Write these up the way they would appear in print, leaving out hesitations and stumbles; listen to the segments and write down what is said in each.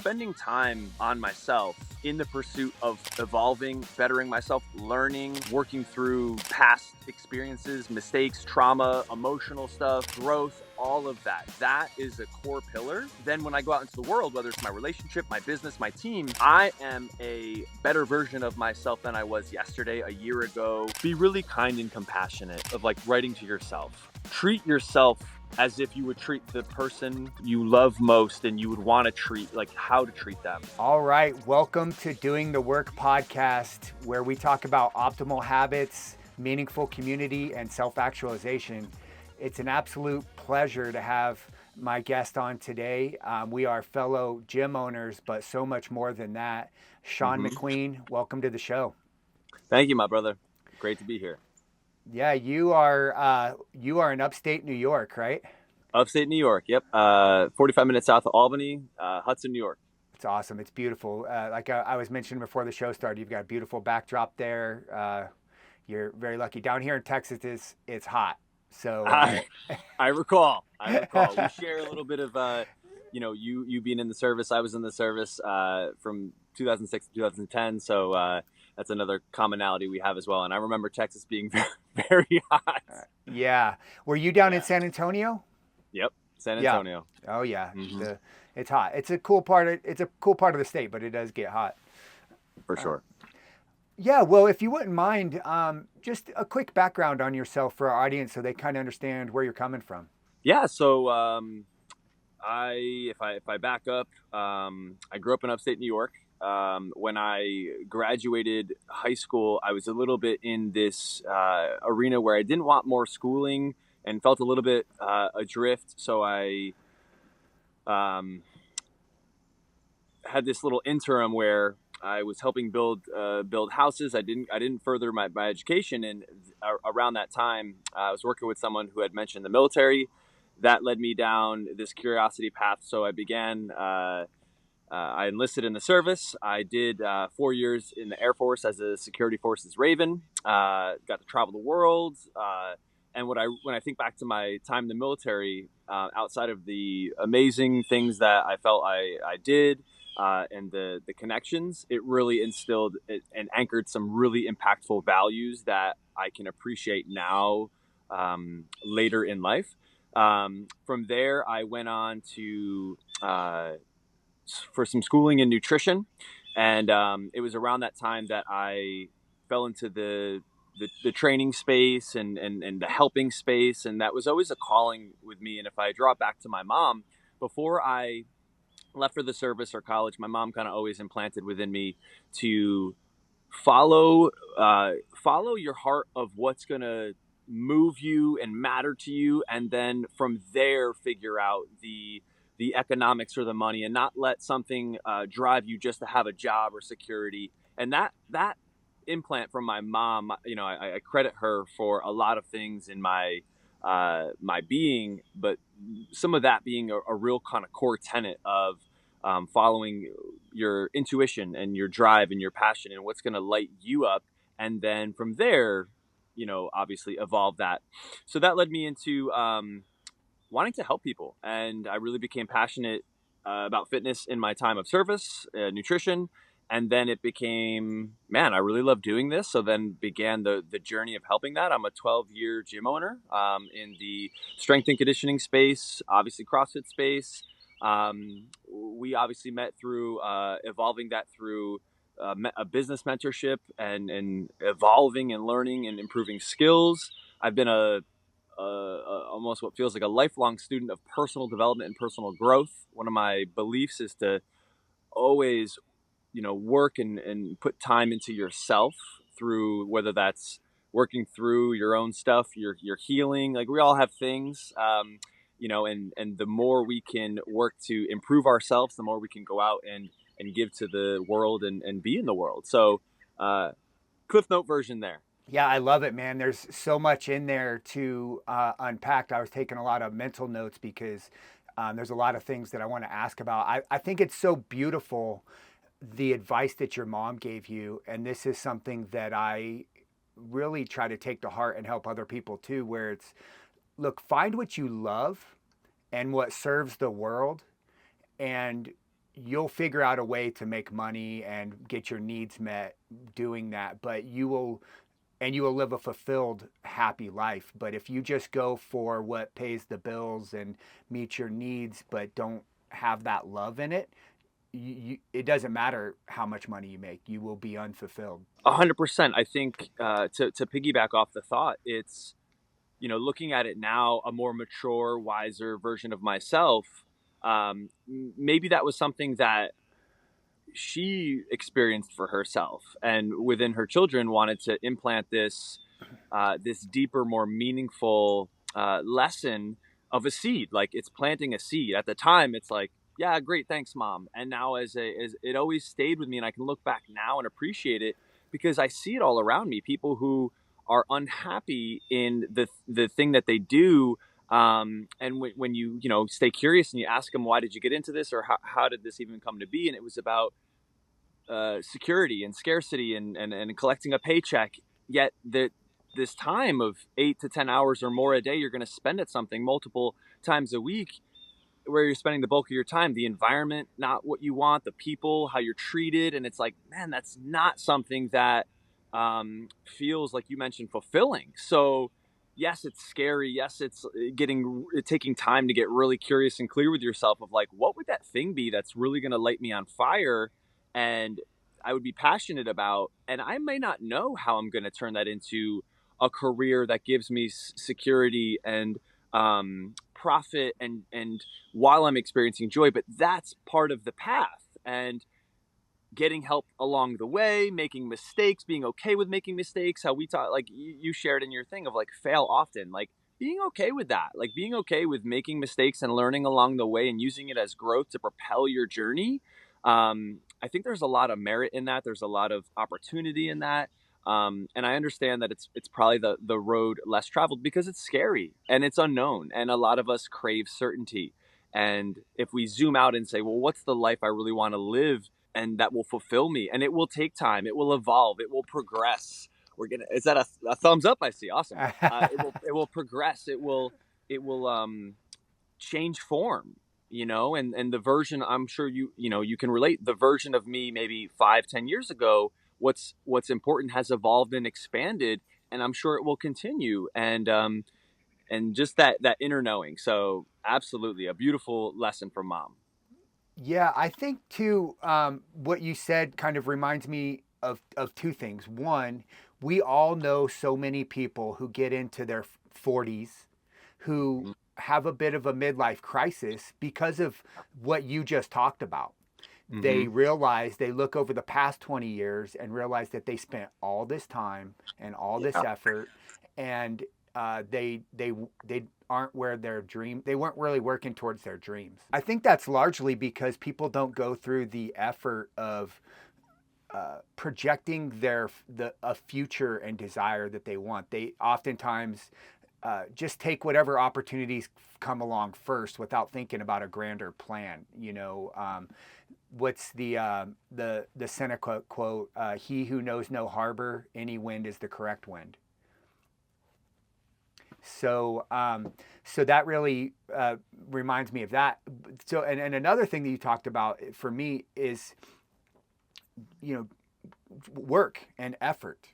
spending time on myself in the pursuit of evolving, bettering myself, learning, working through past experiences, mistakes, trauma, emotional stuff, growth, all of that. That is a core pillar. Then when I go out into the world, whether it's my relationship, my business, my team, I am a better version of myself than I was yesterday, a year ago. Be really kind and compassionate, of like writing to yourself. Treat yourself as if you would treat the person you love most and you would want to treat, like how to treat them. All right, welcome to Doing the Work podcast, where we talk about optimal habits, meaningful community, and self-actualization. It's an absolute pleasure to have my guest on today. We are fellow gym owners, but so much more than that. Shawn McQueen, welcome to the show. Thank you, my brother. Great to be here. Yeah, you are in upstate New York, right? Upstate New York, yep. 45 minutes south of Albany, Hudson, New York. It's awesome. It's beautiful. Like I was mentioning before the show started, you've got a beautiful backdrop there. You're very lucky. Down here in Texas, it's hot. So I recall. We share a little bit of, you being in the service. I was in the service from 2006 to 2010. So that's another commonality we have as well. And I remember Texas being very, very hot. Yeah. Were you down in San Antonio? Yep. San Antonio. Yeah. Oh yeah. It's hot. It's a cool part of the state, but it does get hot. For sure. Yeah, well, if you wouldn't mind, just a quick background on yourself for our audience so they kind of understand where you're coming from. Yeah, so if I back up, I grew up in upstate New York. When I graduated high school, I was a little bit in this arena where I didn't want more schooling and felt a little bit adrift. So I had this little interim where I was helping build houses. I didn't further my education, and around that time, I was working with someone who had mentioned the military. That led me down this curiosity path. So I began. I enlisted in the service. I did 4 years in the Air Force as a security forces Raven. Got to travel the world. And when I think back to my time in the military, outside of the amazing things that I felt I did. And the connections, it really instilled and anchored some really impactful values that I can appreciate now later in life. From there, I went on to for some schooling in nutrition, and it was around that time that I fell into the training space and the helping space, and that was always a calling with me. And if I draw it back to my mom, before I left for the service or college, my mom kind of always implanted within me to follow your heart of what's going to move you and matter to you, and then from there figure out the economics or the money, and not let something drive you just to have a job or security. And that implant from my mom, I credit her for a lot of things in my being, but some of that being a real kind of core tenet of following your intuition and your drive and your passion and what's going to light you up. And then from there, obviously evolve that. So that led me into wanting to help people. And I really became passionate about fitness in my time of service, nutrition. And then it became, man, I really love doing this. So then began the journey of helping that. I'm a 12-year gym owner in the strength and conditioning space, obviously CrossFit space. We obviously met through evolving that through a business mentorship and evolving and learning and improving skills. I've been almost what feels like a lifelong student of personal development and personal growth. One of my beliefs is to always work and put time into yourself through, whether that's working through your own stuff, your healing. Like, we all have things, and the more we can work to improve ourselves, the more we can go out and give to the world and be in the world. So Cliff Note version there. Yeah, I love it, man. There's so much in there to unpack. I was taking a lot of mental notes because there's a lot of things that I want to ask about. I think it's so beautiful, the advice that your mom gave you. And this is something that I really try to take to heart and help other people too, where it's, look, find what you love and what serves the world, and you'll figure out a way to make money and get your needs met doing that, but you will live a fulfilled, happy life. But if you just go for what pays the bills and meets your needs, but don't have that love in it, it doesn't matter how much money you make, you will be unfulfilled. 100%. I think to piggyback off the thought, it's, looking at it now, a more mature, wiser version of myself. Maybe that was something that she experienced for herself, and within her children wanted to implant this deeper, more meaningful lesson of a seed. Like, it's planting a seed. At the time, it's like, yeah, great, thanks, mom. And now, as it always stayed with me, and I can look back now and appreciate it because I see it all around me. People who are unhappy in the thing that they do. And when you stay curious and you ask them, why did you get into this, or how did this even come to be? And it was about security and scarcity and collecting a paycheck. Yet this time of 8 to 10 hours or more a day you're going to spend at something multiple times a week, where you're spending the bulk of your time, the environment not what you want, the people, how you're treated, and it's like, man, that's not something that feels, like you mentioned, fulfilling. So yes, it's scary. Yes, it's taking time to get really curious and clear with yourself of like, what would that thing be that's really going to light me on fire, and I would be passionate about, and I may not know how I'm going to turn that into a career that gives me security and profit, and while I'm experiencing joy. But that's part of the path, and getting help along the way, making mistakes, being okay with making mistakes. How we talk, like you shared in your thing of like, fail often, like being okay with that, like being okay with making mistakes and learning along the way and using it as growth to propel your journey. I think there's a lot of merit in that. There's a lot of opportunity in that. And I understand that it's probably the road less traveled because it's scary and it's unknown, and a lot of us crave certainty. And if we zoom out and say, well, what's the life I really want to live and that will fulfill me? And it will take time. It will evolve. It will progress. Is that a thumbs up? I see. Awesome. It will progress. It will change form, and the version, I'm sure you can relate, the version of me maybe 5, 10 years ago, what's important has evolved and expanded, and I'm sure it will continue. And just that inner knowing. So absolutely a beautiful lesson from mom. Yeah, I think too, what you said kind of reminds me of two things. One, we all know so many people who get into their 40s who have a bit of a midlife crisis because of what you just talked about. Mm-hmm. They realize, they look over the past 20 years and realize that they spent all this time and all this Yeah. effort, and they aren't where their dream, they weren't really working towards their dreams. I think that's largely because people don't go through the effort of projecting a future and desire that they want. They oftentimes just take whatever opportunities come along first without thinking about a grander plan. What's the Seneca quote? He who knows no harbor, any wind is the correct wind. So that really reminds me of that. So, and another thing that you talked about for me is, you know, work and effort.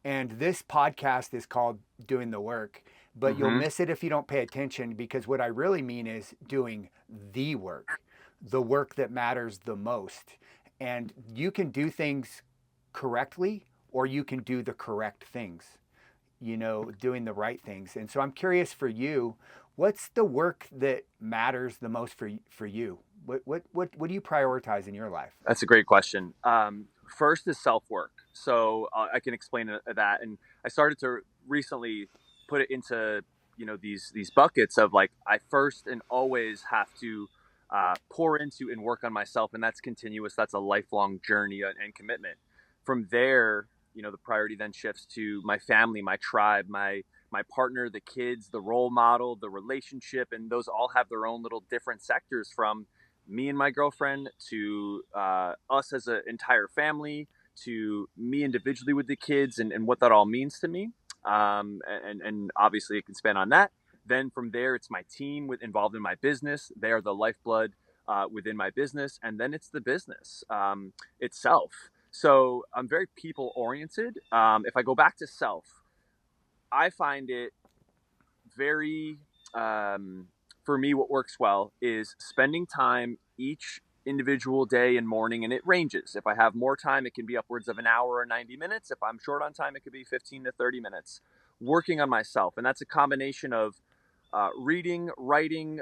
And this podcast is called Doing the Work, but you'll Mm-hmm. miss it if you don't pay attention, because what I really mean is doing the work that matters the most. And you can do things correctly, or you can do the correct things, doing the right things. And so I'm curious for you, what's the work that matters the most for you? What do you prioritize in your life? That's a great question. First is self work. So I can explain that. And I started to recently put it into these buckets of like, I first and always have to pour into and work on myself, and that's continuous. That's a lifelong journey and commitment. From there, the priority then shifts to my family, my tribe, my partner, the kids, the role model, the relationship, and those all have their own little different sectors, from me and my girlfriend to us as an entire family, to me individually with the kids, and what that all means to me. And obviously it can span on that. Then from there, it's my team involved in my business. They are the lifeblood within my business, and then it's the business itself. So I'm very people oriented. If I go back to self, I find it very for me, what works well is spending time each individual day and morning, and it ranges. If I have more time, it can be upwards of an hour or 90 minutes. If I'm short on time, it could be 15 to 30 minutes working on myself. And that's a combination of reading, writing,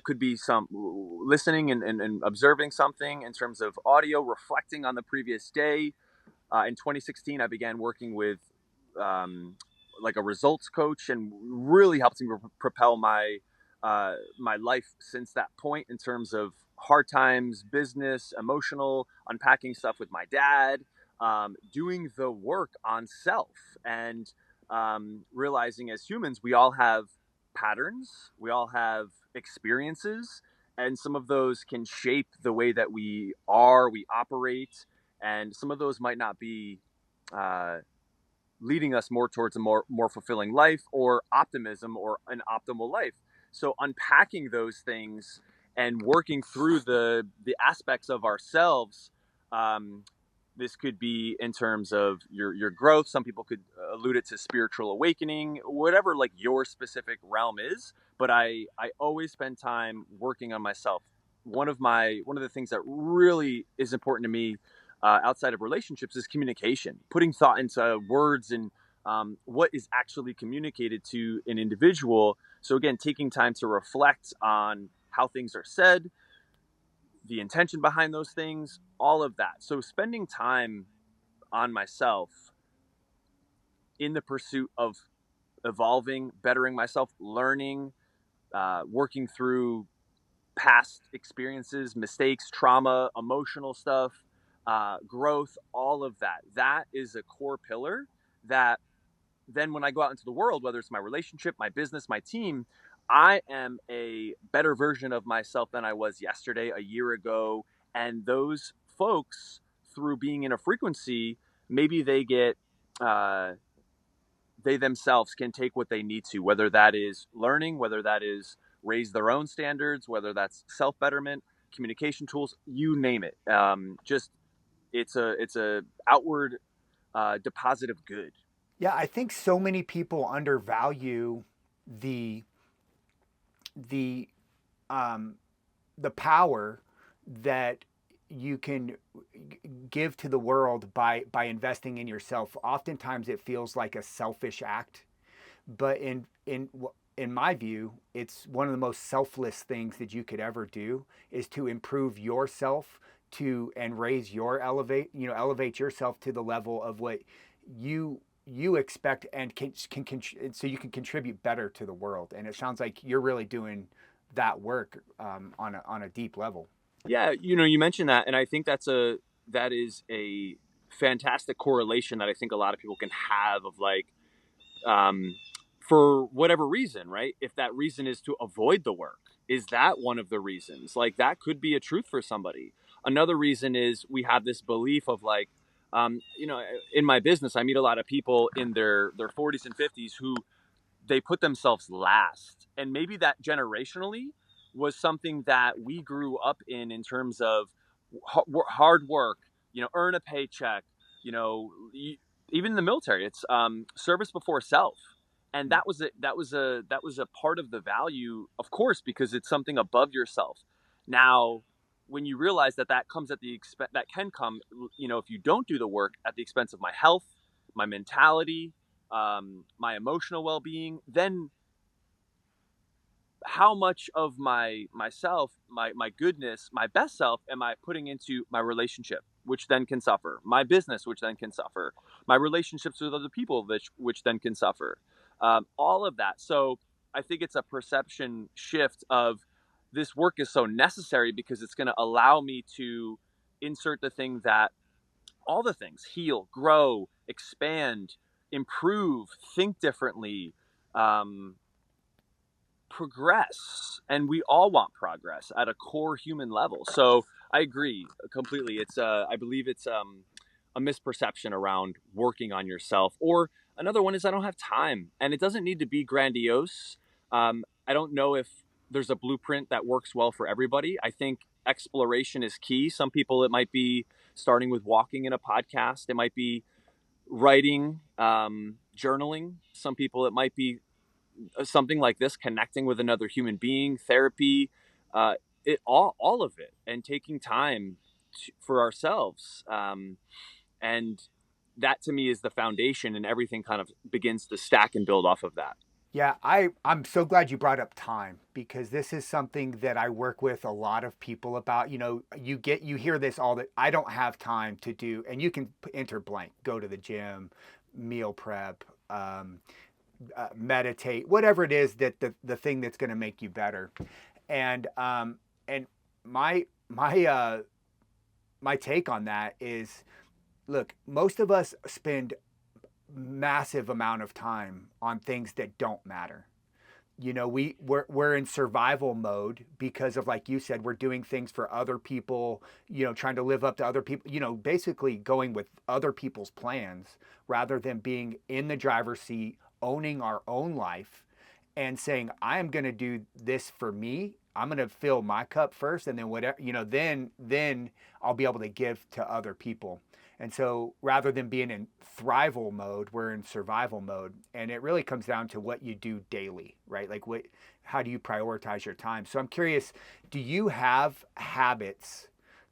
could be some listening and observing something in terms of audio, reflecting on the previous day. In 2016, I began working with um, like a results coach, and really helped me propel my life since that point in terms of hard times, business, emotional, unpacking stuff with my dad, doing the work on self, and realizing as humans we all have patterns, we all have experiences, and some of those can shape the way that we operate, and some of those might not be uh, leading us more towards a more fulfilling life or optimism or an optimal life. So unpacking those things and working through the aspects of ourselves. Um, this could be in terms of your growth. Some people could allude it to spiritual awakening, whatever like your specific realm is. But I always spend time working on myself. One of the things that really is important to me outside of relationships is communication, putting thought into words and what is actually communicated to an individual. So again, taking time to reflect on how things are said, the intention behind those things, all of that. So spending time on myself in the pursuit of evolving, bettering myself, learning, working through past experiences, mistakes, trauma, emotional stuff, growth, all of that. That is a core pillar that then when I go out into the world, whether it's my relationship, my business, my team, I am a better version of myself than I was yesterday, a year ago. And those folks, through being in a frequency, maybe uh, they themselves can take what they need to, whether that is learning, whether that is raise their own standards, whether that's self betterment, communication tools, you name it. Just it's a outward deposit of good. Yeah, I think so many people undervalue the the um, the power that you can give to the world by investing in yourself. Oftentimes, it feels like a selfish act, but in my view, it's one of the most selfless things that you could ever do is to improve yourself to and raise your elevate yourself to the level of what you expect and can so you can contribute better to the world. And it sounds like you're really doing that work on a deep level. Yeah, you mentioned that, and I think that is a fantastic correlation that I think a lot of people can have of like, um, for whatever reason, right? If that reason is to avoid the work, is that one of the reasons? Like that could be a truth for somebody. Another reason is we have this belief of like, in my business, I meet a lot of people in their 40s and 50s who they put themselves last, and maybe that generationally was something that we grew up in terms of hard work, earn a paycheck, you know even in the military it's service before self, and that was a part of the value, of course, because it's something above yourself. Now when you realize that comes at the expense, that can come, if you don't do the work, at the expense of my health, my mentality, my emotional well-being, then how much of myself, my goodness, my best self am I putting into my relationship, which then can suffer, my business, which then can suffer, my relationships with other people, which then can suffer, all of that. So I think it's a perception shift of this work is so necessary because it's going to allow me to insert the thing that all the things heal, grow, expand, improve, think differently, um, progress. And we all want progress at a core human level. So I agree completely. I believe it's a misperception around working on yourself. Or another one is I don't have time, and it doesn't need to be grandiose. I don't know if there's a blueprint that works well for everybody. I think exploration is key. Some people, it might be starting with walking in a podcast. It might be writing, journaling. Some people, it might be something like this, connecting with another human being, therapy, uh, all of it, and taking time for ourselves. And that to me is the foundation, and everything kind of begins to stack and build off of that. Yeah, I'm so glad you brought up time because this is something that I work with a lot of people about. You know, you hear this all that I don't have time to do, and you can enter blank, go to the gym, meal prep, meditate, whatever it is that the thing that's going to make you better. And my my take on that is, look, most of us spend massive amount of time on things that don't matter. You know, we're in survival mode because of, like you said, we're doing things for other people, you know, trying to live up to other people, you know, basically going with other people's plans rather than being in the driver's seat, owning our own life and saying, I am going to do this for me. I'm going to fill my cup first, and then whatever, you know, then I'll be able to give to other people. And so rather than being in thrival mode, we're in survival mode. And it really comes down to what you do daily, right? Like how do you prioritize your time? So I'm curious, do you have habits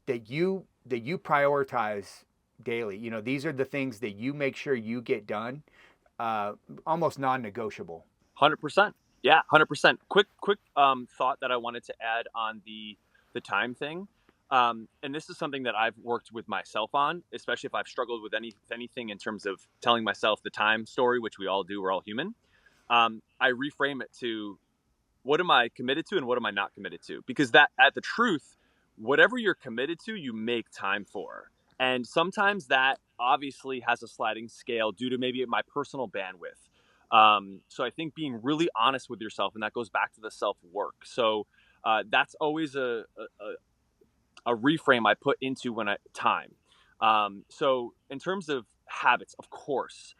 that you prioritize daily? You know, these are the things that you make sure you get done, uh, almost non-negotiable. 100%. Yeah, 100%. Quick thought that I wanted to add on the time thing. And this is something that I've worked with myself on, especially if I've struggled with anything in terms of telling myself the time story, which we all do. We're all human. I reframe it to, what am I committed to and what am I not committed to? Because that, at the truth, whatever you're committed to, you make time for. And sometimes that obviously has a sliding scale due to maybe my personal bandwidth. So I think being really honest with yourself, and that goes back to the self work. So that's always a reframe I put into when I time. So in terms of habits, of course,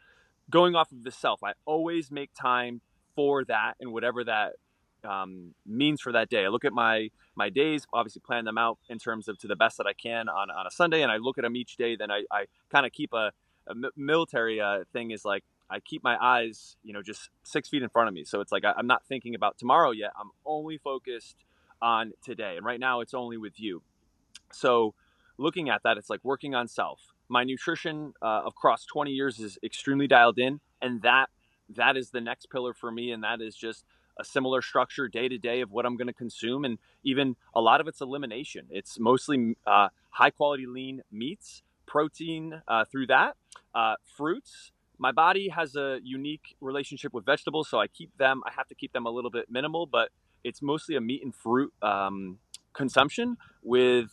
going off of the self, I always make time for that and whatever that means for that day. I look at my days, obviously plan them out in terms of to the best that I can on a Sunday, and I look at them each day. Then I kind of keep a military thing is like, I keep my eyes, you know, just 6 feet in front of me. So it's like I'm not thinking about tomorrow yet. I'm only focused on today, and right now it's only with you. So looking at that, it's like working on self. My nutrition across 20 years is extremely dialed in, and that is the next pillar for me, and that is just a similar structure day to day of what I'm going to consume, and even a lot of it's elimination. It's mostly high quality lean meats, protein through that, fruits. My body has a unique relationship with vegetables, so I keep them. I have to keep them a little bit minimal, but it's mostly a meat and fruit consumption with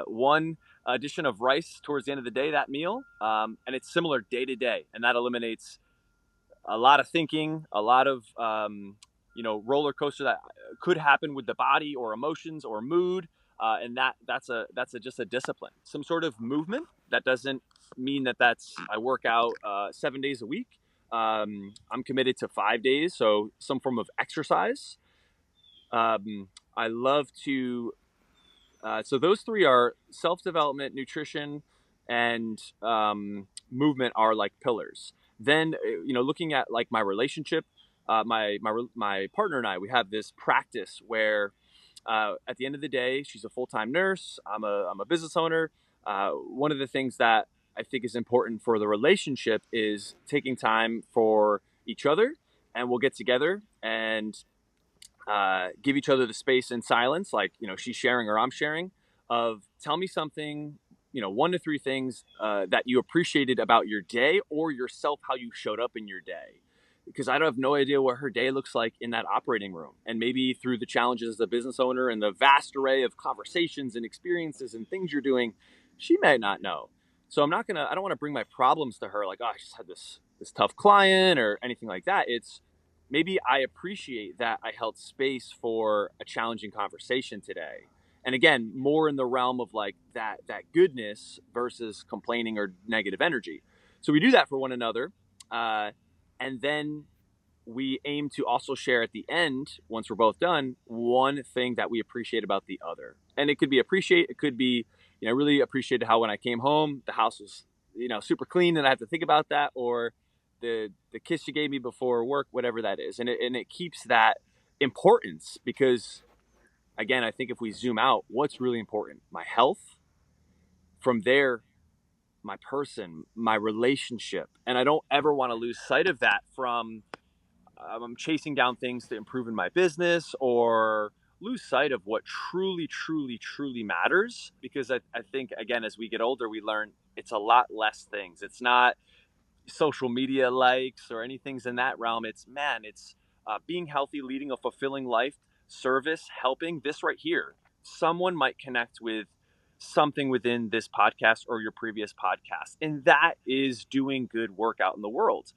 one addition of rice towards the end of the day, that meal. And it's similar day to day. And that eliminates a lot of thinking, a lot of, roller coaster that could happen with the body or emotions or mood. And that's just a discipline, some sort of movement. That doesn't mean that's I work out 7 days a week. I'm committed to 5 days, so some form of exercise. I love to so those three are self development, nutrition, and movement are like pillars. Then looking at like my relationship, my partner and I, we have this practice where at the end of the day, she's a full time nurse. I'm a business owner. One of the things that I think is important for the relationship is taking time for each other, and we'll get together and give each other the space in silence, like she's sharing or I'm sharing. Of tell me something, 1 to 3 things that you appreciated about your day or yourself, how you showed up in your day. Because I don't have no idea what her day looks like in that operating room, and maybe through the challenges as a business owner and the vast array of conversations and experiences and things you're doing, she may not know. So I don't want to bring my problems to her, like, oh, I just had this tough client or anything like that. It's maybe I appreciate that I held space for a challenging conversation today. And again, more in the realm of like that goodness versus complaining or negative energy. So we do that for one another. And then we aim to also share at the end, once we're both done, one thing that we appreciate about the other. And it could be appreciate, it could be, I really appreciated how when I came home, the house was, super clean and I have to think about that, or the kiss you gave me before work, whatever that is. And it keeps that importance because, again, I think if we zoom out, what's really important? My health, from there, my person, my relationship. And I don't ever want to lose sight of that from I'm chasing down things to improve in my business or lose sight of what truly, truly, truly matters. Because I think, again, as we get older, we learn it's a lot less things. It's not social media likes or anything's in that realm. It's being healthy, leading a fulfilling life, service, helping. This right here, someone might connect with something within this podcast or your previous podcast, and that is doing good work out in the world.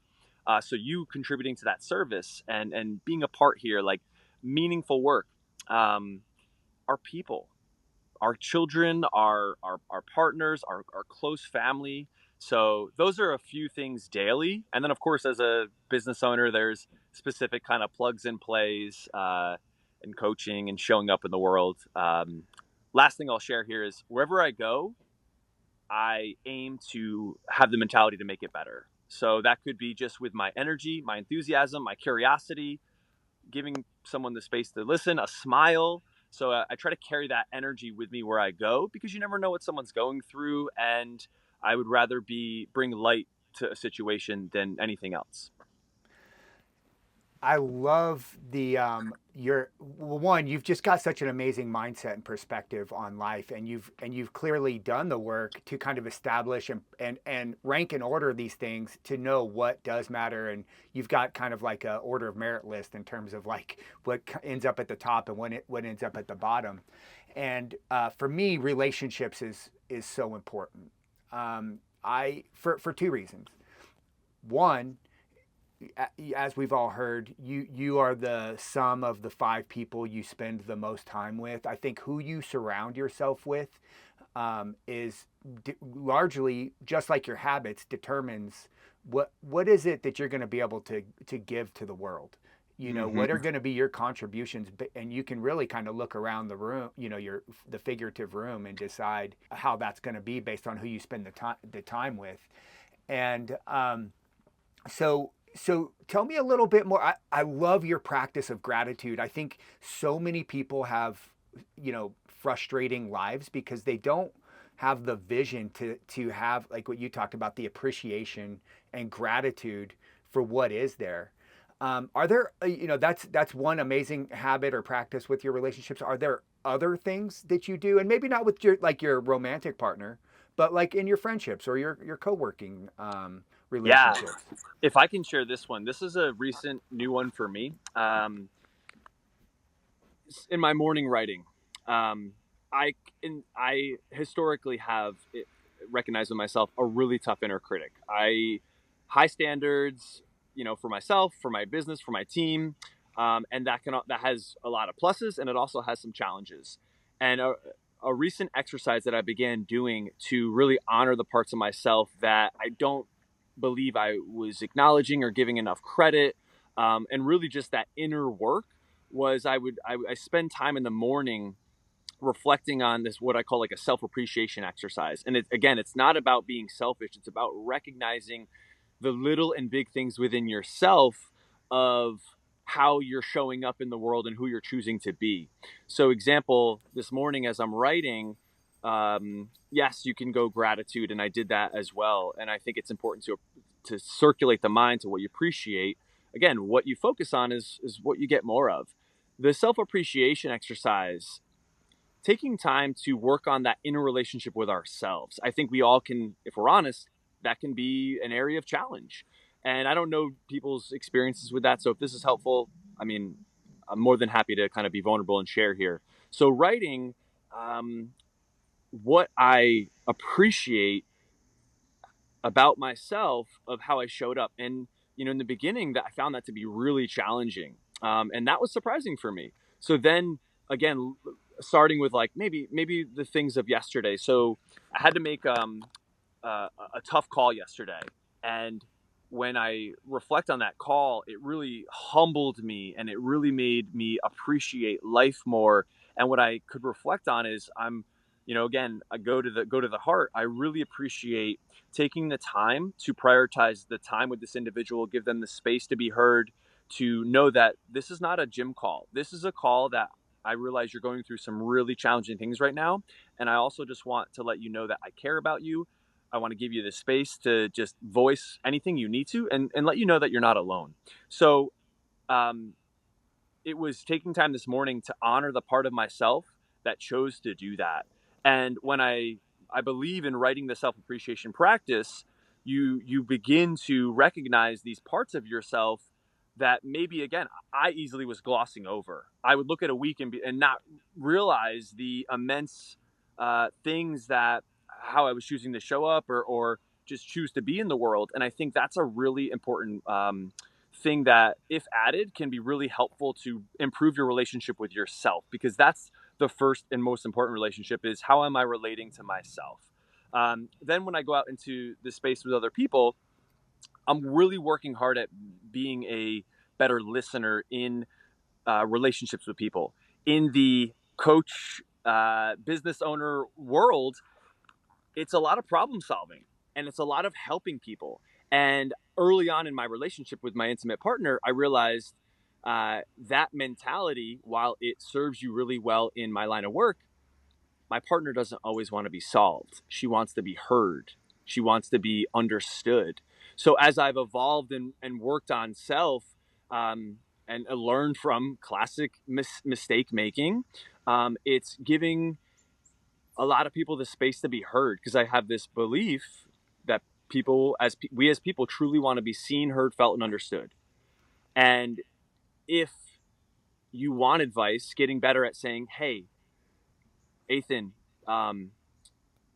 So you contributing to that service and being a part here, like meaningful work, our people, our children, our partners, our close family. So those are a few things daily. And then, of course, as a business owner, there's specific kind of plugs and plays and coaching and showing up in the world. Last thing I'll share here is wherever I go, I aim to have the mentality to make it better. So that could be just with my energy, my enthusiasm, my curiosity, giving someone the space to listen, a smile. So I try to carry that energy with me where I go because you never know what someone's going through. And I would rather bring light to a situation than anything else. I love the one. You've just got such an amazing mindset and perspective on life, and you've clearly done the work to kind of establish and rank and order these things to know what does matter, and you've got kind of like a order of merit list in terms of like what ends up at the top and what ends up at the bottom, and for me, relationships is so important. I for two reasons. One, as we've all heard, you are the sum of the five people you spend the most time with. I think who you surround yourself with is largely just like your habits determines what is it that you're going to be able to give to the world. What are Mm-hmm. going to be your contributions, and you can really kind of look around the room, the figurative room, and decide how that's going to be based on who you spend the time with. And so tell me a little bit more. I love your practice of gratitude. I think so many people have, frustrating lives because they don't have the vision to have, like what you talked about, the appreciation and gratitude for what is there. Are there, that's one amazing habit or practice with your relationships. Are there other things that you do, and maybe not with your romantic partner, but like in your friendships or your co-working Yeah. relationships? If I can share this one, this is a recent new one for me. In my morning writing, um, I historically have recognized in myself a really tough inner critic. I high standards, for myself, for my business, for my team, and that has a lot of pluses and it also has some challenges. And a recent exercise that I began doing to really honor the parts of myself that I don't believe I was acknowledging or giving enough credit, and really just that inner work was I spend time in the morning reflecting on this, what I call like a self-appreciation exercise. And it's not about being selfish, it's about recognizing the little and big things within yourself of how you're showing up in the world and who you're choosing to be. So example, this morning as I'm writing, yes, you can go gratitude, and I did that as well. And I think it's important to circulate the mind to what you appreciate. Again, what you focus on is what you get more of. The self-appreciation exercise, taking time to work on that inner relationship with ourselves. I think we all can, if we're honest, that can be an area of challenge. And I don't know people's experiences with that. So if this is helpful, I mean, I'm more than happy to kind of be vulnerable and share here. So writing, what I appreciate about myself of how I showed up. And, in the beginning that I found that to be really challenging. And that was surprising for me. So then again, starting with like, maybe the things of yesterday. So I had to make, a tough call yesterday, and, when I reflect on that call, it really humbled me and it really made me appreciate life more. And what I could reflect on is again, I go to the heart. I really appreciate taking the time to prioritize the time with this individual, give them the space to be heard, to know that this is not a gym call. This is a call that I realize you're going through some really challenging things right now. And I also just want to let you know that I care about you. I want to give you the space to just voice anything you need to, and let you know that you're not alone. So um, it was taking time this morning to honor the part of myself that chose to do that. And when I believe in writing the self appreciation practice, you begin to recognize these parts of yourself that maybe again I easily was glossing over. I would look at a week and not realize the immense things that how I was choosing to show up or just choose to be in the world. And I think that's a really important thing that, if added, can be really helpful to improve your relationship with yourself, because that's the first and most important relationship is how am I relating to myself. Then when I go out into the space with other people, I'm really working hard at being a better listener in relationships with people. In the coach, business owner world, it's a lot of problem solving and it's a lot of helping people. And early on in my relationship with my intimate partner, I realized that mentality, while it serves you really well in my line of work, my partner doesn't always want to be solved. She wants to be heard. She wants to be understood. So as I've evolved and worked on self, and learned from classic mistake making, it's giving a lot of people the space to be heard, because I have this belief that we as people truly want to be seen, heard, felt, and understood. And if you want advice, getting better at saying, "Hey, Ethan, um,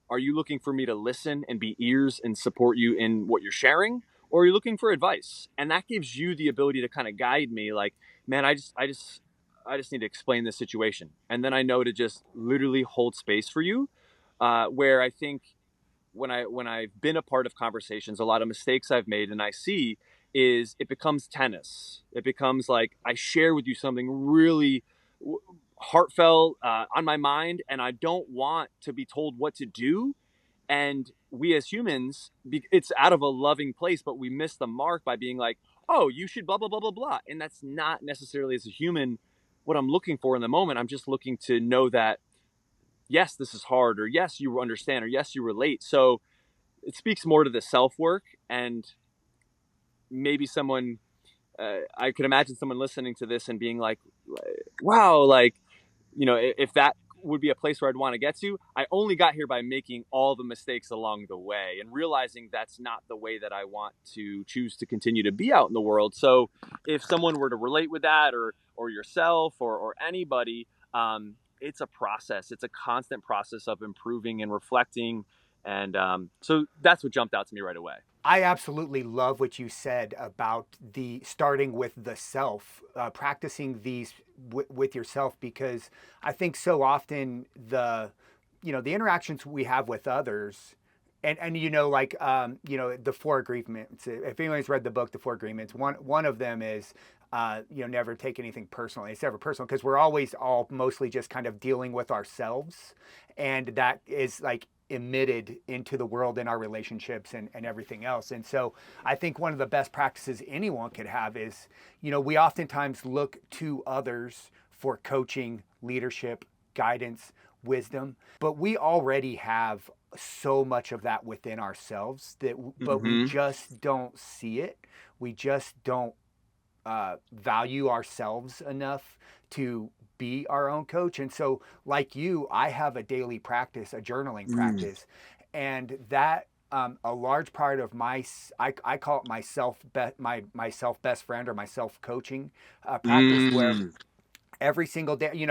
are you looking for me to listen and be ears and support you in what you're sharing, or are you looking for advice?" And that gives you the ability to kind of guide me, like, man, I just need to explain this situation, and then I know to just literally hold space for you. Where I think when I've been a part of conversations, a lot of mistakes I've made and I see is it becomes tennis. It becomes like I share with you something really heartfelt on my mind, and I don't want to be told what to do. And we as humans, it's out of a loving place, but we miss the mark by being like, "Oh, you should blah blah blah blah blah," and that's not necessarily, as a human, what I'm looking for in the moment. I'm just looking to know that yes, this is hard, or yes, you understand, or yes, you relate. So it speaks more to the self work. And maybe someone, I could imagine someone listening to this and being like, wow, like, if that would be a place where I'd want to get to, I only got here by making all the mistakes along the way and realizing that's not the way that I want to choose to continue to be out in the world. So if someone were to relate with that, or yourself, or anybody, it's a process. It's a constant process of improving and reflecting. And so that's what jumped out to me right away. I absolutely love what you said about the starting with the self, practicing these with yourself, because I think so often the interactions we have with others, and the Four Agreements. If anyone's read the book, The Four Agreements, one of them is never take anything personally. It's never personal because we're always all mostly just kind of dealing with ourselves, and that is like emitted into the world in our relationships and everything else. And so I think one of the best practices anyone could have is, we oftentimes look to others for coaching, leadership, guidance, wisdom, but we already have so much of that within ourselves but we Mm-hmm. just don't see it. We just don't value ourselves enough to be our own coach. And so, like you, I have a daily practice, a journaling Mm. practice, and that a large part of I call it my self best friend or my self coaching practice, where Mm. every single day,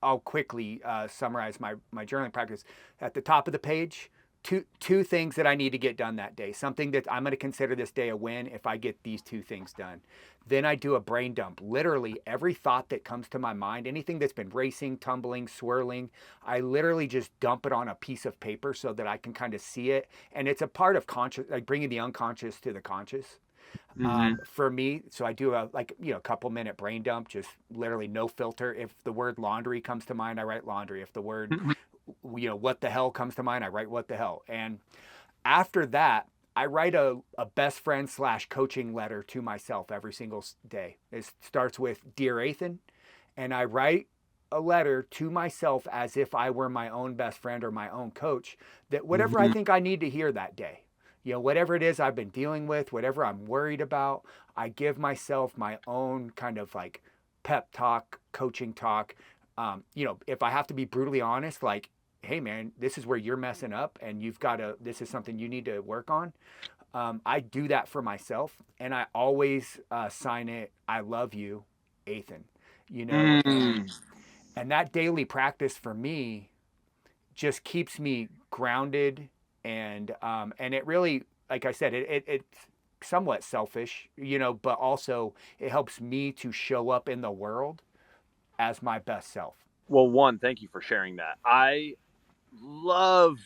I'll quickly summarize my journaling practice. At the top of the page, two things that I need to get done that day. Something that I'm going to consider this day a win if I get these two things done. Then I do a brain dump. Literally every thought that comes to my mind, anything that's been racing, tumbling, swirling, I literally just dump it on a piece of paper so that I can kind of see it. And it's a part of conscious, like bringing the unconscious to the conscious. Mm-hmm. For me, so I do a like couple minute brain dump, just literally no filter. If the word laundry comes to mind, I write laundry. If the word what the hell comes to mind, I write what the hell. And after that, I write a best friend / coaching letter to myself every single day. It starts with Dear Ethan, and I write a letter to myself as if I were my own best friend or my own coach, that whatever I Mm-hmm. think I need to hear that day, whatever it is I've been dealing with, whatever I'm worried about, I give myself my own kind of like pep talk, coaching talk. If I have to be brutally honest, like, hey man, this is where you're messing up and this is something you need to work on. I do that for myself, and I always sign it, I love you, Ethan, Mm. and that daily practice for me just keeps me grounded. And it really, like I said, it's somewhat selfish, but also it helps me to show up in the world as my best self. Well, one, thank you for sharing that. Love,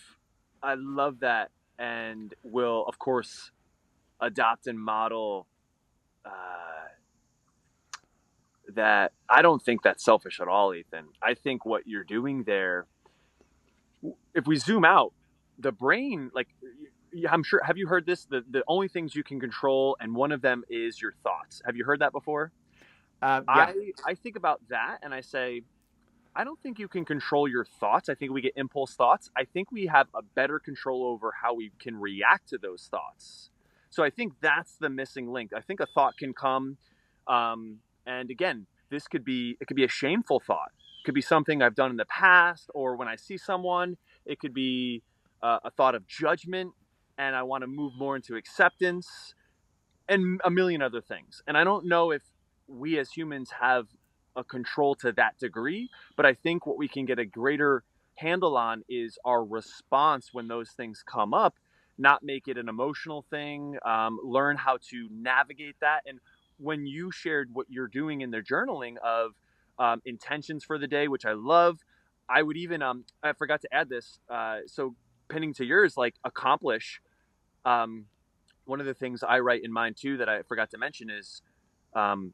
I love that, and will of course adopt and model uh, that. I don't think that's selfish at all, Ethan. I think what you're doing there, if we zoom out, the brain, like I'm sure, have you heard this? The only things you can control, and one of them is your thoughts. Have you heard that before? Yeah. I think about that, and I say, I don't think you can control your thoughts. I think we get impulse thoughts. I think we have a better control over how we can react to those thoughts. So I think that's the missing link. I think a thought can come, and again, it could be a shameful thought. It could be something I've done in the past, or when I see someone. It could be a thought of judgment, and I want to move more into acceptance, and a million other things. And I don't know if we as humans have a control to that degree, but I think what we can get a greater handle on is our response when those things come up, not make it an emotional thing, learn how to navigate that. And when you shared what you're doing in the journaling of intentions for the day, which I love, I would even, I forgot to add this. So pinning to yours, like accomplish, um, one of the things I write in mine too that I forgot to mention is um,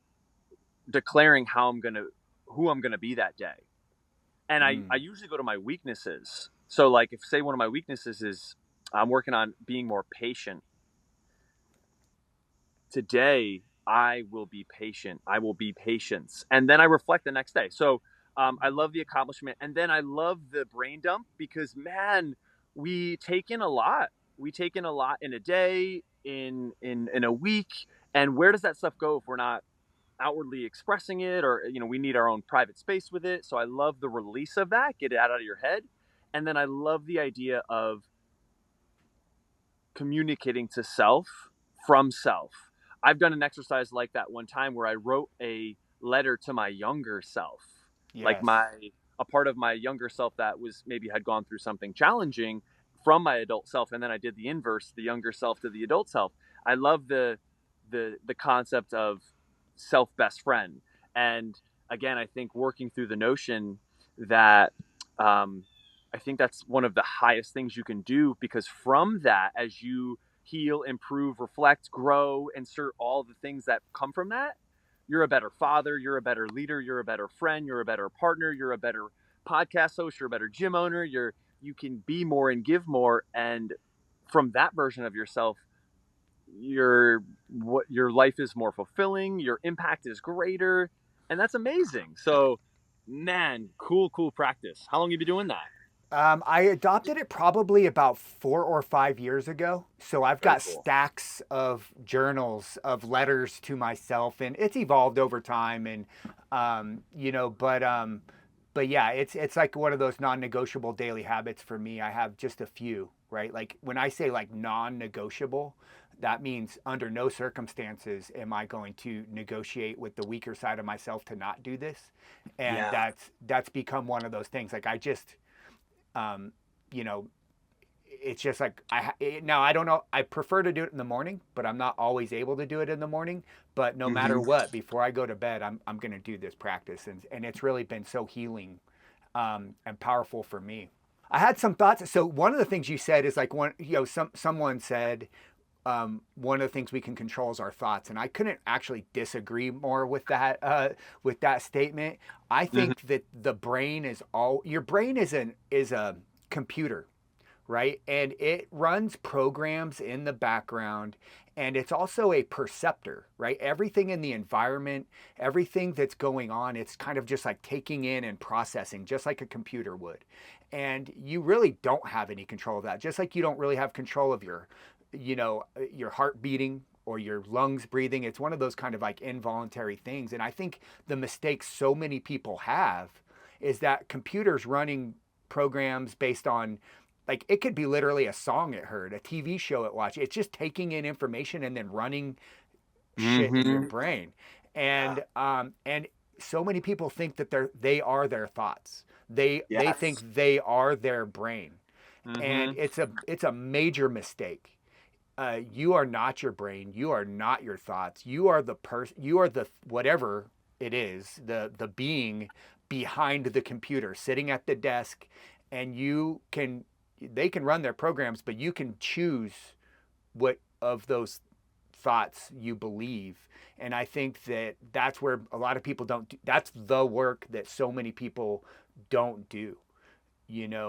declaring who I'm gonna be that day. And I Mm. usually go to my weaknesses. So like if say one of my weaknesses is I'm working on being more patient. Today I will be patient. I will be patience. And then I reflect the next day. So I love the accomplishment. And then I love the brain dump because man, we take in a lot. We take in a lot in a day, in a week. And where does that stuff go if we're not outwardly expressing it, or we need our own private space with it? So I love the release of that, get it out of your head. And then I love the idea of communicating to self from self. I've done an exercise like that one time where I wrote a letter to my younger self, like Yes. my a part of my younger self that was maybe had gone through something challenging from my adult self, and then I did the inverse, the younger self to the adult self. I love the concept of self best friend. And again, I think working through the notion that I think that's one of the highest things you can do, because from that, as you heal, improve, reflect, grow, insert all the things that come from that, you're a better father, you're a better leader, you're a better friend, you're a better partner, you're a better podcast host, you're a better gym owner, you can be more and give more. And from that version of yourself, your life is more fulfilling, your impact is greater, and that's amazing. So man, cool practice. How long have you been doing that? I adopted it probably about 4 or 5 years ago. So I've Very got cool. stacks of journals of letters to myself, and it's evolved over time. And but yeah, it's like one of those non-negotiable daily habits for me. I have just a few, right? Like when I say like non-negotiable, that means under no circumstances am I going to negotiate with the weaker side of myself to not do this. And Yeah. that's become one of those things. Like I just um, you know, it's just like now I don't know. I prefer to do it in the morning, but I'm not always able to do it in the morning. But no matter Hmm. what, before I go to bed, I'm going to do this practice, and it's really been so healing and powerful for me. I had some thoughts. So one of the things you said is like someone said one of the things we can control is our thoughts, and I couldn't actually disagree more with that statement. I Hmm. think that the brain is all your brain is a computer, right? And it runs programs in the background, and it's also a perceptor, right? Everything in the environment, everything that's going on, it's kind of just like taking in and processing, just like a computer would. And you really don't have any control of that, just like you don't really have control of your heart beating or your lungs breathing. It's one of those kind of like involuntary things. And I think the mistake so many people have is that computers running programs based on, like, it could be literally a song it heard, a TV show it watched. It's just taking in information and then running shit in your Hmm. brain. And so many people think that they are their thoughts. They Yes. think they are their brain. And Hmm. it's a major mistake. You are not your brain. You are not your thoughts. You are the person. You are the whatever it is, the being behind the computer, sitting at the desk, and you can. They can run their programs, but you can choose what of those thoughts you believe. And I think that that's where a lot of people don't do, that's the work that so many people don't do,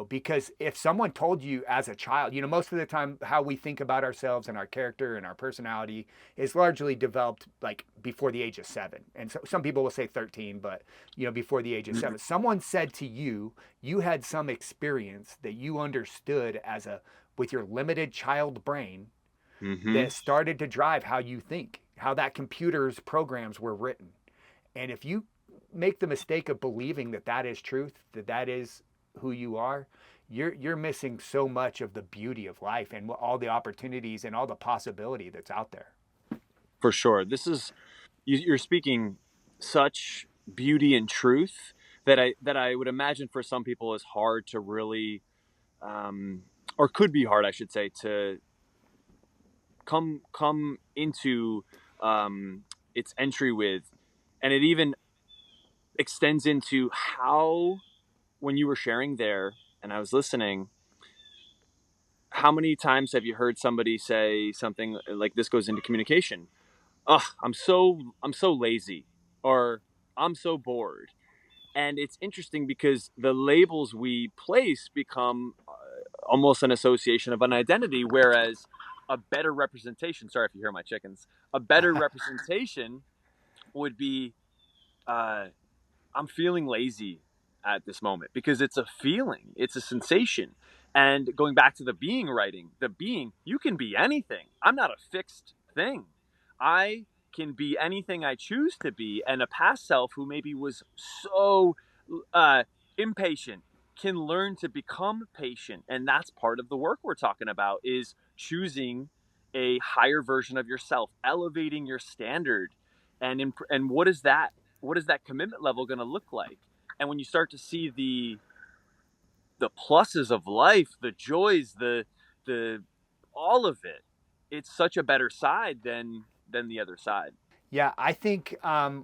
because if someone told you as a child, most of the time how we think about ourselves and our character and our personality is largely developed like before the age of 7. And so some people will say 13, but before the age of 7, someone said to you, you had some experience that you understood with your limited child brain Hmm. that started to drive how you think, how that computer's programs were written. And if you make the mistake of believing that that is truth, that is who you are, you're missing so much of the beauty of life and all the opportunities and all the possibility that's out there. For sure. You're speaking such beauty and truth that I would imagine for some people is hard to really, um, or could be hard, I should say, to come into its entry with, and it even extends into how, when you were sharing there and I was listening, how many times have you heard somebody say something like this goes into communication? Ugh, I'm so lazy, or I'm so bored. And it's interesting because the labels we place become almost an association of an identity, whereas a better representation, sorry if you hear my chickens, a better representation would be, uh, I'm feeling lazy at this moment, because it's a feeling, it's a sensation. And going back to the being writing, the being, you can be anything. I'm not a fixed thing. I can be anything I choose to be. And a past self who maybe was so uh, impatient can learn to become patient. And that's part of the work we're talking about, is choosing a higher version of yourself, elevating your standard. And what is that commitment level going to look like? And when you start to see the pluses of life, the joys, the all of it, it's such a better side than the other side. Yeah, I think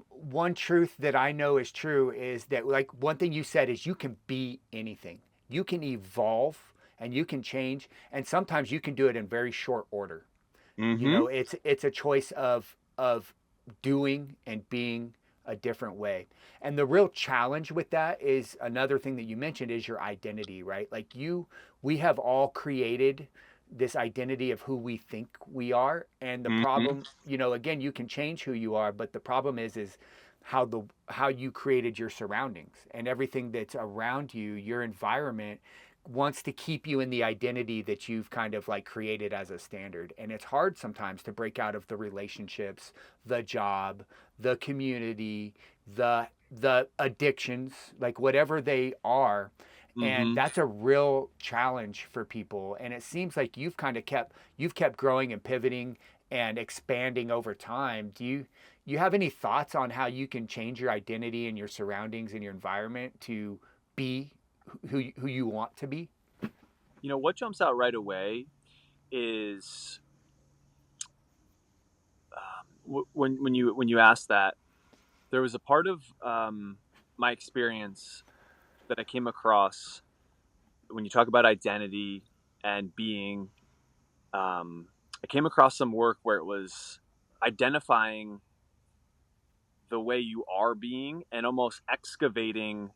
one truth that I know is true is that, like, one thing you said is you can be anything. You can evolve and you can change, and sometimes you can do it in very short order. Mm-hmm. It's a choice of doing and being a different way. And the real challenge with that is another thing that you mentioned is your identity, right? Like, we have all created this identity of who we think we are. And the Mm-hmm. problem, again, you can change who you are, but the problem is how you created your surroundings and everything that's around you, your environment wants to keep you in the identity that you've kind of like created as a standard. And it's hard sometimes to break out of the relationships, the job, the community, the addictions, like whatever they are. And Mm-hmm. that's a real challenge for people. And it seems like you've kept growing and pivoting and expanding over time. Do you have any thoughts on how you can change your identity and your surroundings and your environment to be who you want to be? what jumps out right away is when you ask that, there was a part of my experience that I came across when you talk about identity and being. I came across some work where it was identifying the way you are being and almost excavating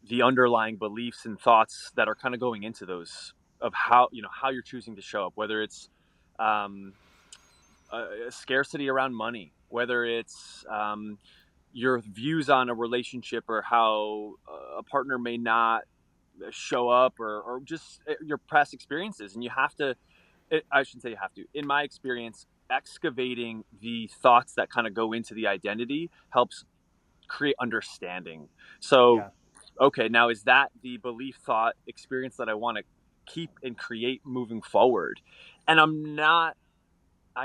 the underlying beliefs and thoughts that are kind of going into those, of how you're choosing to show up, whether it's um, a scarcity around money, whether it's your views on a relationship, or how a partner may not show up, or just your past experiences. And you have to, I shouldn't say you have to, in my experience, excavating the thoughts that kind of go into the identity helps create understanding. So, Yeah. okay, now is that the belief, thought, experience that I want to keep and create moving forward? And I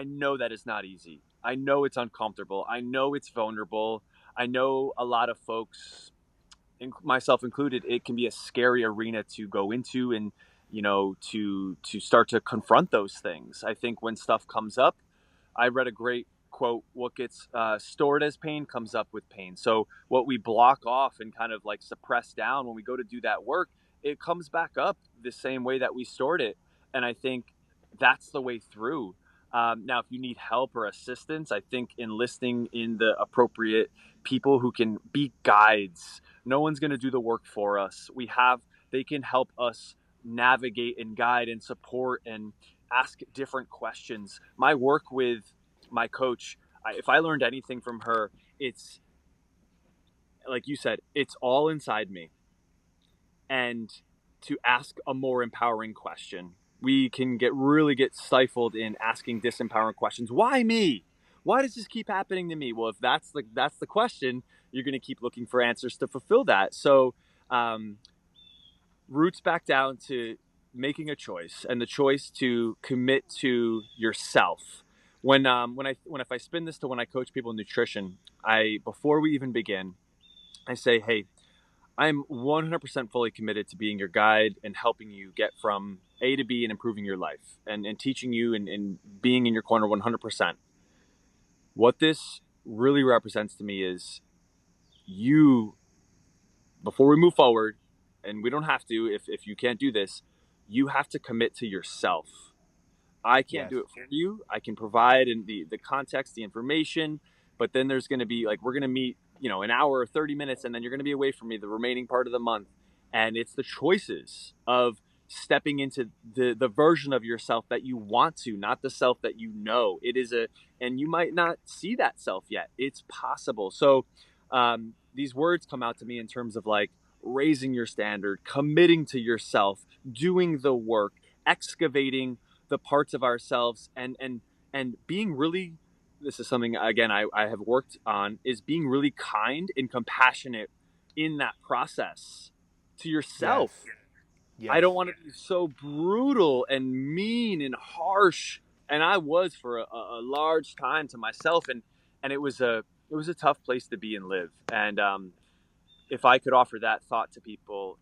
know that is not easy. I know it's uncomfortable. I know it's vulnerable. I know a lot of folks, myself included, it can be a scary arena to go into, and to start to confront those things. I think when stuff comes up, I read a great quote: what gets stored as pain comes up with pain. So what we block off and kind of like suppress down, when we go to do that work, it comes back up the same way that we stored it. And I think that's the way through. Now, if you need help or assistance, I think enlisting in the appropriate people who can be guides. No one's going to do the work for us. They can help us navigate and guide and support and ask different questions. My work with my coach, if I learned anything from her, it's like you said, it's all inside me. And to ask a more empowering question, we can get stifled in asking disempowering questions. Why me? Why does this keep happening to me? Well, if that's the question, you're going to keep looking for answers to fulfill that. So, um, roots back down to making a choice, and the choice to commit to yourself. If I spin this to when I coach people in nutrition, I before we even begin, I say, hey, I'm 100% fully committed to being your guide and helping you get from A to B and improving your life, and teaching you, and being in your corner 100%. What this really represents to me is, you, before we move forward, and we don't have to, if you can't do this, you have to commit to yourself. I can't Yes. do it for you. I can provide in the context, the information, but then there's going to be, like, we're going to meet, an hour or 30 minutes, and then you're going to be away from me the remaining part of the month. And it's the choices of stepping into the version of yourself that you want to, not the self that you know. And you might not see that self yet. It's possible. So, these words come out to me in terms of like raising your standard, committing to yourself, doing the work, excavating the parts of ourselves, and being really, this is something again I have worked on, is being really kind and compassionate in that process to Yes. yourself. I Yes. don't want to be so brutal and mean and harsh, and I was for a large time to myself, and it was a tough place to be and live. And if I could offer that thought to people,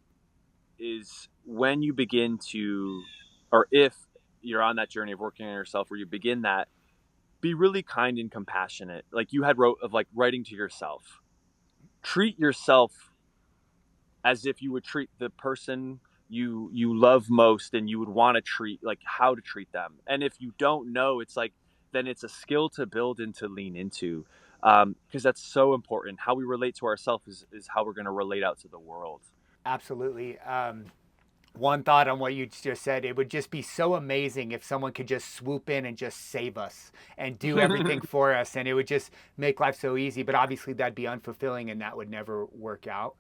is when you begin to, or if you're on that journey of working on yourself, where you begin that, be really kind and compassionate. Like you had wrote of, like, writing to yourself. Treat yourself as if you would treat the person you love most, and you would want to treat, like, how to treat them. And if you don't know, it's like, then it's a skill to build and to lean into, because that's so important. How we relate to ourselves is how we're going to relate out to the world. Absolutely. One thought on what you just said, it would just be so amazing if someone could just swoop in and just save us and do everything for us, and it would just make life so easy. But obviously that'd be unfulfilling, and that would never work out.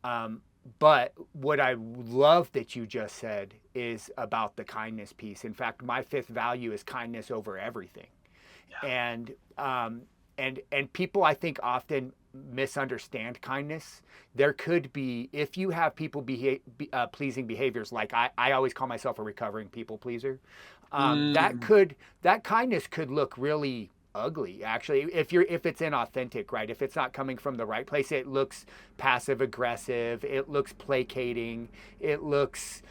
um, but what I love that you just said is about the kindness piece. In fact, my fifth value is kindness over everything. Yeah. and um, and people, I think, often misunderstand kindness. There could be, if you have people pleasing behaviors, like I always call myself a recovering people pleaser. Mm. That kindness could look really ugly. Actually, if it's inauthentic, right? If it's not coming from the right place, it looks passive aggressive. It looks placating. It looks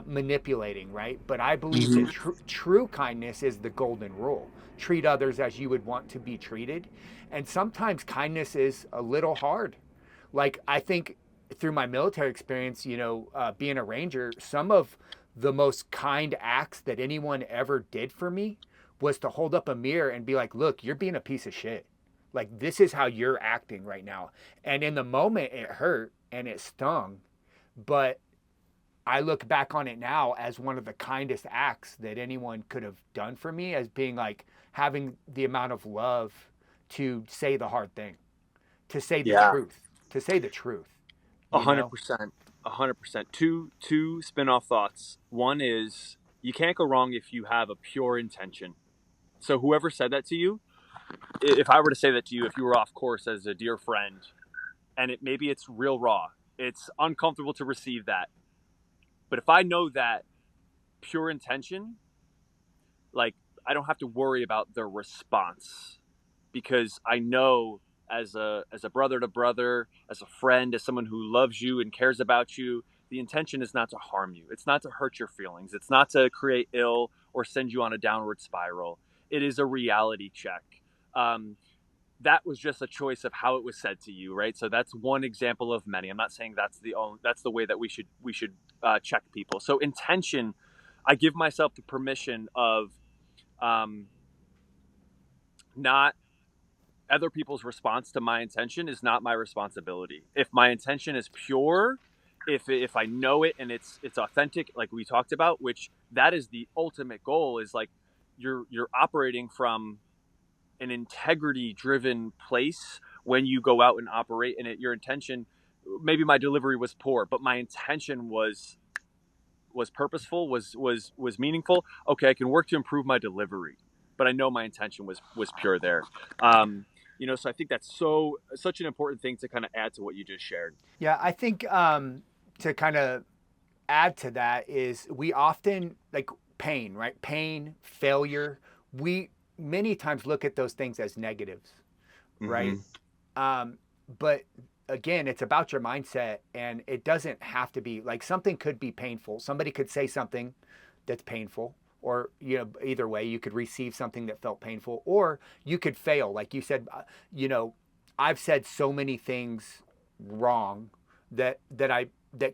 manipulating, right? But I believe that Hmm. true kindness is the golden rule. Treat others as you would want to be treated, and sometimes kindness is a little hard. Like I think through my military experience, being a ranger, some of the most kind acts that anyone ever did for me was to hold up a mirror and be like, look, you're being a piece of shit. Like, this is how you're acting right now. And in the moment, it hurt and it stung. But I look back on it now as one of the kindest acts that anyone could have done for me, as being like having the amount of love to say the hard thing, to say the Yeah, truth, to say the truth, a you hundred know? percent, 100%. Two spin-off thoughts. One is you can't go wrong if you have a pure intention. So whoever said that to you, if I were to say that to you, if you were off course as a dear friend, and maybe it's real raw, it's uncomfortable to receive that. But if I know that pure intention, like I don't have to worry about the response because I know as a brother to brother, as a friend, as someone who loves you and cares about you, the intention is not to harm you. It's not to hurt your feelings. It's not to create ill or send you on a downward spiral. It is a reality check. Um, that was just a choice of how it was said to you, right? So that's one example of many. I'm not saying that's the way that we should check people. So intention, I give myself the permission of um, not other people's response to my intention is not my responsibility. If my intention is pure, if I know it and it's authentic, like we talked about, which that is the ultimate goal, is like you're operating from an integrity driven place when you go out and operate, and your intention, maybe my delivery was poor, but my intention was purposeful, was meaningful. Okay, I can work to improve my delivery, but I know my intention was pure there. um so I think that's such an important thing to kind of add to what you just shared. Yeah, I think to kind of add to that is we often like pain, right? Pain, failure. We many times look at those things as negatives, right? Hmm. Um, but again, it's about your mindset, and it doesn't have to be like something could be painful. Somebody could say something that's painful, or either way, you could receive something that felt painful, or you could fail. Like you said, you know, I've said so many things wrong that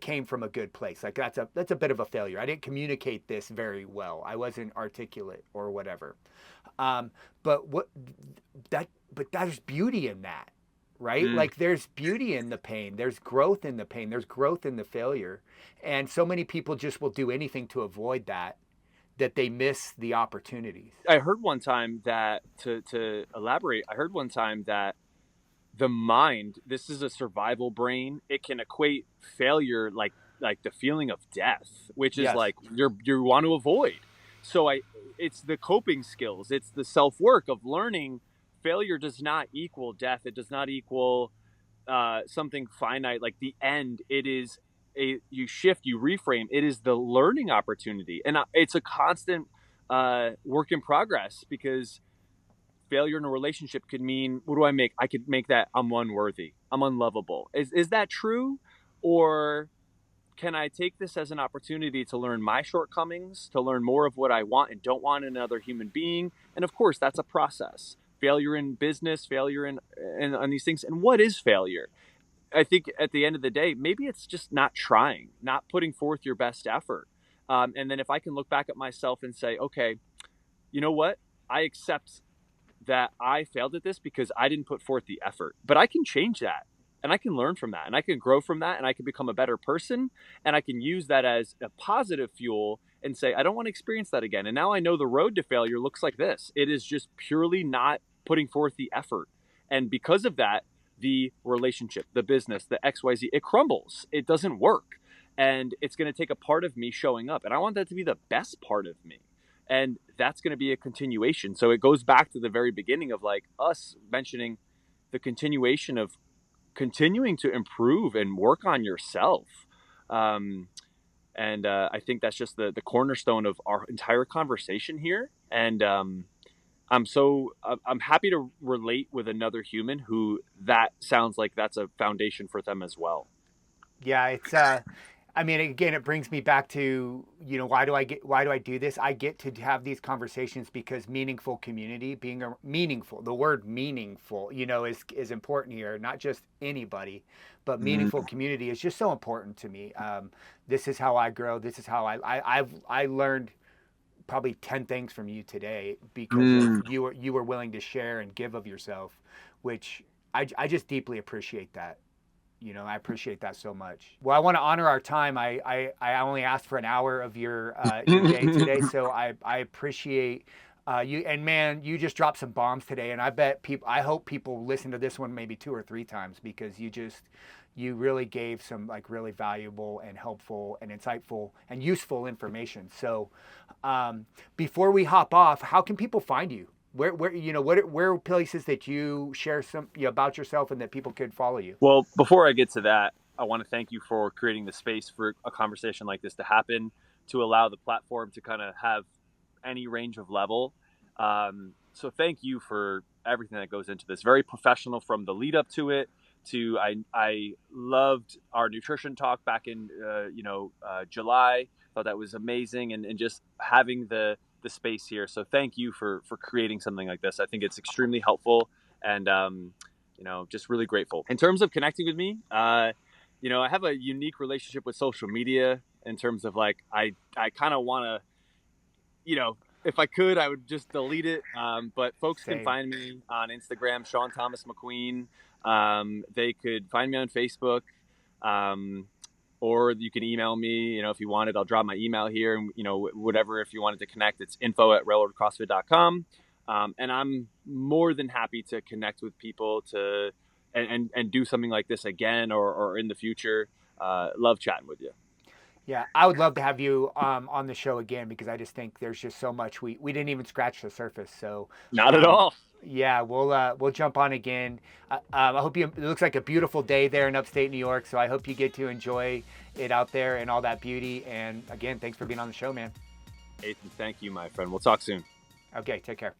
came from a good place. Like that's a bit of a failure. I didn't communicate this very well. I wasn't articulate or whatever. Um, but what that but there's beauty in that, right? Mm. Like there's beauty in the pain. There's growth in the pain. There's growth in the failure. And so many people just will do anything to avoid that they miss the opportunities. I heard one time that, to elaborate, I heard one time that the mind, this is a survival brain, it can equate failure like the feeling of death, which is Yes. like you want to avoid. So I it's the coping skills, it's the self-work of learning failure does not equal death, it does not equal something finite like the end. It is you shift, you reframe, it is the learning opportunity, and it's a constant work in progress, because failure in a relationship could mean, what do I make? I could make that I'm unworthy, I'm unlovable. Is that true? Or can I take this as an opportunity to learn my shortcomings, to learn more of what I want and don't want in another human being? And of course, that's a process. Failure in business, failure in on these things. And what is failure? I think at the end of the day, maybe it's just not trying, not putting forth your best effort. And then if I can look back at myself and say, okay, you know what? I accept that I failed at this because I didn't put forth the effort. But I can change that, and I can learn from that, and I can grow from that, and I can become a better person, and I can use that as a positive fuel and say, I don't want to experience that again. And now I know the road to failure looks like this. It is just purely not putting forth the effort. And because of that, the relationship, the business, the XYZ, it crumbles. It doesn't work. And it's going to take a part of me showing up. And I want that to be the best part of me, and that's going to be a continuation. So it goes back to the very beginning of like us mentioning the continuation of continuing to improve and work on yourself. um, and I think that's just the cornerstone of our entire conversation here. And I'm happy to relate with another human who that sounds like that's a foundation for them as well. Yeah, it's I mean, again, it brings me back to, why do I do this? I get to have these conversations because meaningful community, being a meaningful, the word meaningful, is important here. Not just anybody, but meaningful Mm, community is just so important to me. This is how I grow. This is how I learned probably 10 things from you today because of mm, you were willing to share and give of yourself, which I just deeply appreciate that. I appreciate that so much. Well, I want to honor our time. I only asked for an hour of your day today, so I appreciate you. And man, you just dropped some bombs today, and I hope people listen to this one maybe 2 or 3 times because you really gave some like really valuable and helpful and insightful and useful information. So, before we hop off, how can people find you? Where are places that you share some about yourself and that people could follow you? Well, before I get to that, I want to thank you for creating the space for a conversation like this to happen, to allow the platform to kind of have any range of level. So thank you for everything that goes into this. Very professional from the lead up to it. I loved our nutrition talk back in July. Thought that was amazing, and just having the space here. So thank you for creating something like this. I think it's extremely helpful, and just really grateful. In terms of connecting with me, I have a unique relationship with social media in terms of like I kind of want to, if I could, I would just delete it. But folks can Same. find me on Instagram, Shawn Thomas McQueen. They could find me on Facebook. Um, or you can email me, if you wanted. I'll drop my email here, and whatever. If you wanted to connect, it's info@railroadcrossfit.com. And I'm more than happy to connect with people to and do something like this again, or in the future. Love chatting with you. Yeah, I would love to have you on the show again because I just think there's just so much we didn't even scratch the surface. So, Not at um, all. yeah, we'll jump on again. I hope you. It looks like a beautiful day there in upstate New York, so I hope you get to enjoy it out there and all that beauty. And again, thanks for being on the show, man. Ethan, thank you, my friend. We'll talk soon. Okay, take care.